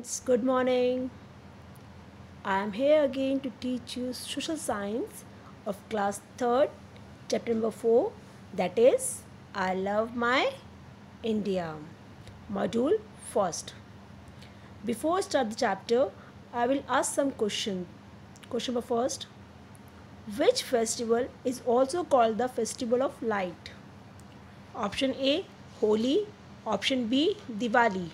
students, good morning. I am here again to teach you social science of class 3rd, chapter number 4, that is I love my India. Module first. Before I start the chapter, I will ask some questions. Question number first. Which festival is also called the Festival of Light? Option A, Holi. Option B, Diwali.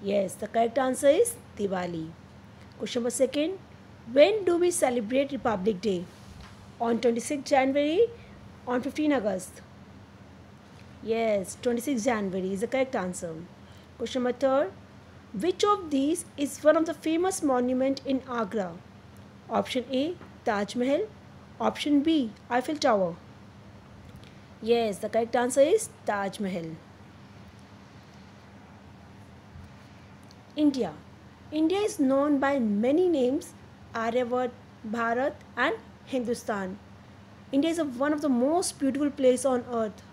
Yes, the correct answer is Diwali. Question number second. When do we celebrate Republic Day? On 26 January, on 15 August? Yes, 26 January is the correct answer. Question number third. Which of these is one of the famous monument in Agra? Option A, Taj Mahal. Option B, Eiffel Tower. Yes, the correct answer is Taj Mahal. India. India is known by many names: Aryavad, Bharat, and Hindustan. India is one of the most beautiful places on earth,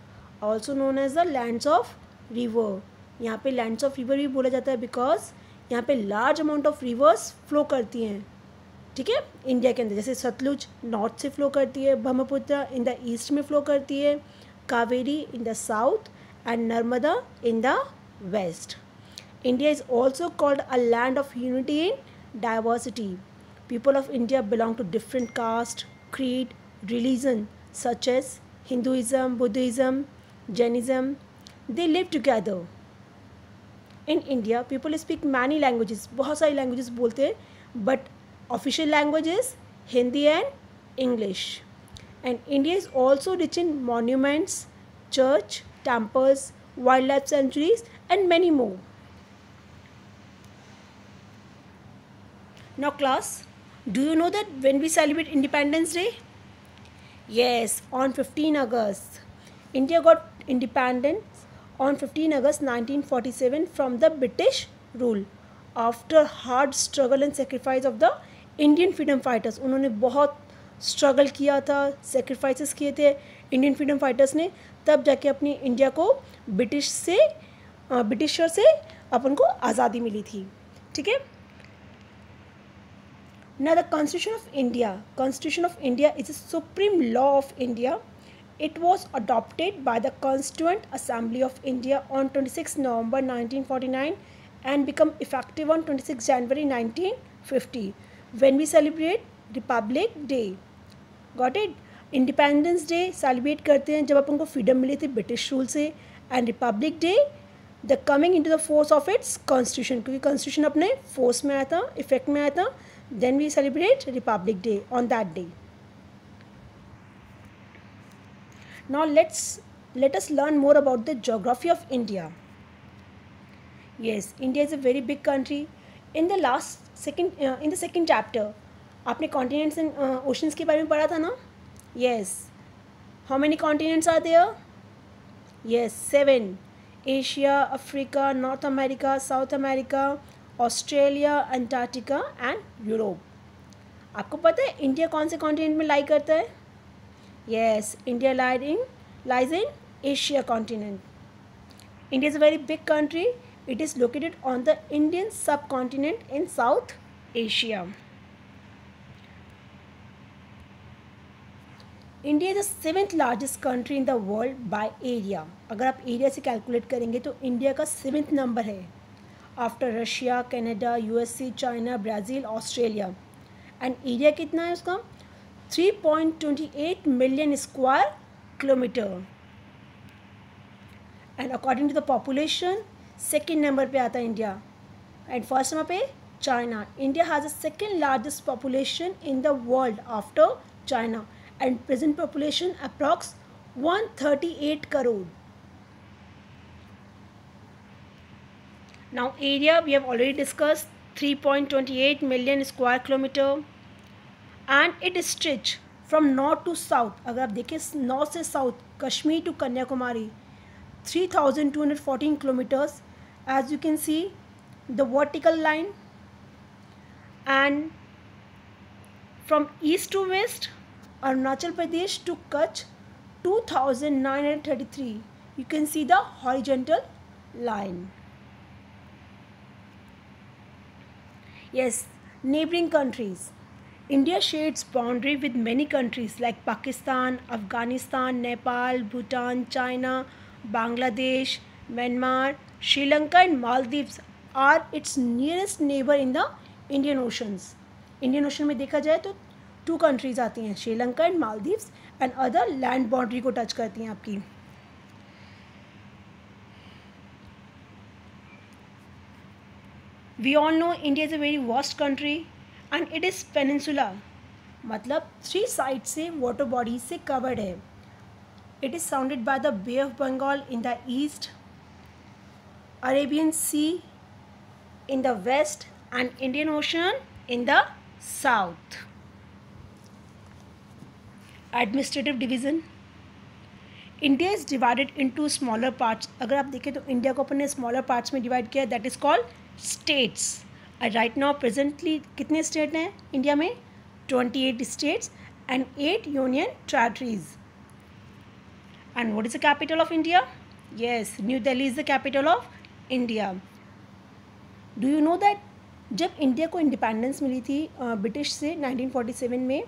also known as the lands of river. यहाँ पे lands of river भी बोला जाता है because यहाँ पे large amount of rivers flow करती हैं. ठीक है, इंडिया के अंदर जैसे सतलुज नॉर्थ से फ्लो करती है, ब्रह्मपुत्र इन द ईस्ट में फ्लो करती है, Kaveri in the south and Narmada in the west. India is also called a land of unity in diversity. People of India belong to different caste, creed, religion such as Hinduism, Buddhism, Jainism. They live together. In India, people speak many languages. बहुत सारी languages बोलते हैं, but official language is Hindi and English. And India is also rich in monuments, church, temples, wildlife sanctuaries, and many more. Now class, do you know that when we celebrate Independence Day? Yes, on 15 August. India got independence on 15 August 1947 from the British rule. After hard struggle and sacrifice of the Indian freedom fighters. उन्होंने बहुत struggle किया था, sacrifices किए थे Indian freedom fighters ने, तब जाके अपनी इंडिया को ब्रिटिशर से अपन को आज़ादी मिली थी. ठीक है. Now the Constitution of India is a supreme law of India. It was adopted by the Constituent Assembly of India on 26 November 1949 and become effective on 26 January 1950 when we celebrate Republic Day. Got it? Independence Day celebrate करते हैं जब अपन को freedom मिली थी British rule से, and Republic day the coming into the force of its constitution, क्योंकि constitution अपने force में आया था, इफेक्ट में आया था. Then we celebrate Republic Day on that day. Now let us learn more about the geography of India. Yes, India is a very big country. In the second chapter, आपने continents and oceans के बारे में पढ़ा था ना? Yes. How many continents are there? Yes, 7. Asia, Africa, North America, South America, Australia, Antarctica and Europe. आपको पता है इंडिया कौन से कॉन्टिनेंट में लाई करता है? Yes, India lies in Asia continent. India is a very big country. It is located on the Indian subcontinent in South Asia. India is the 7th largest country in the world by area. अगर आप area से calculate करेंगे तो India का 7th नंबर है after Russia, Canada, USA, China, Brazil, Australia. And area कितना है उसका? 3.28 million square kilometre. And according to the population second number पे आता है इंडिया, एंड फर्स्ट नंबर पे China. India has the second largest population in the world after China, and present population approx 138 crore. Now area we have already discussed, 3.28 million square kilometer, and it is stretched from north to south. अगर आप देखें north से south, Kashmir to Kanyakumari, 3,214 kilometers as you can see the vertical line, and from east to west Arunachal Pradesh to Kutch 2,933. You can see the horizontal line. Yes, neighboring countries. India shares boundary with many countries like Pakistan, Afghanistan, Nepal, Bhutan, China, Bangladesh, Myanmar, Sri Lanka and Maldives are its nearest neighbor in the Indian Oceans. Indian Ocean में देखा जाए तो to countries आती हैं, Sri Lanka and Maldives, and other land boundary को touch करती हैं आपकी. We all know India is a very vast country and it is peninsula. मतलब 3 साइड से वाटर बॉडीज से कवर्ड है. It is surrounded by the Bay of Bengal in the east, Arabian Sea in the west and Indian Ocean in the south. Administrative division. India is divided into smaller parts. अगर आप देखें तो India को अपन ने smaller parts में divide किया, that is called states. Right now presently कितने state हैं इंडिया में? 28 states and 8 union territories. And what is the capital of India? Yes, new Delhi is the capital of India. Do you know that जब India को independence मिली थी British से 1947 में,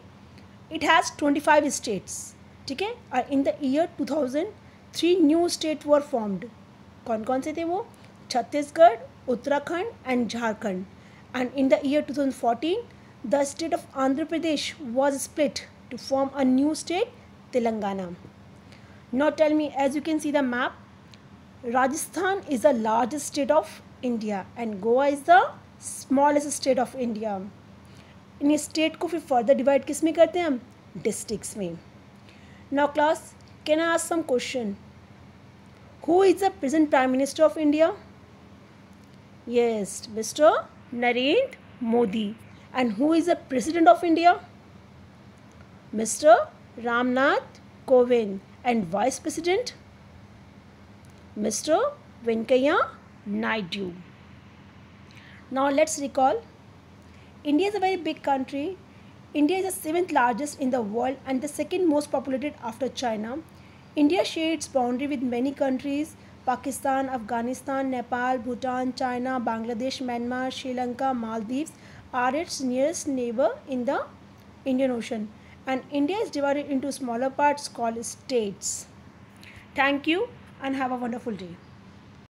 it has 25 states. ठीक है. और in the year 2003 new state were formed. कौन कौन से थे वो? Chhattisgarh, Uttarakhand and Jharkhand. And in the year 2014 the state of Andhra Pradesh was split to form a new state Telangana. Now tell me, as you can see the map, Rajasthan is the largest state of India and Goa is the smallest state of India. इन state को फिर further divide किस में करते हैं हम? Districts में. Now class, can I ask some question? Who is the present Prime Minister of India? Yes, Mr. Narendra Modi. And who is the President of India? Mr. Ramnath Kovind. And Vice President? Mr. Venkaiah Naidu. Now let's recall. India is a very big country. India is the 7th largest in the world and the second most populated after China. India shares its boundary with many countries: Pakistan, Afghanistan, Nepal, Bhutan, China, Bangladesh, Myanmar, Sri Lanka, Maldives are its nearest neighbor in the Indian Ocean. And India is divided into smaller parts called states. Thank you and have a wonderful day.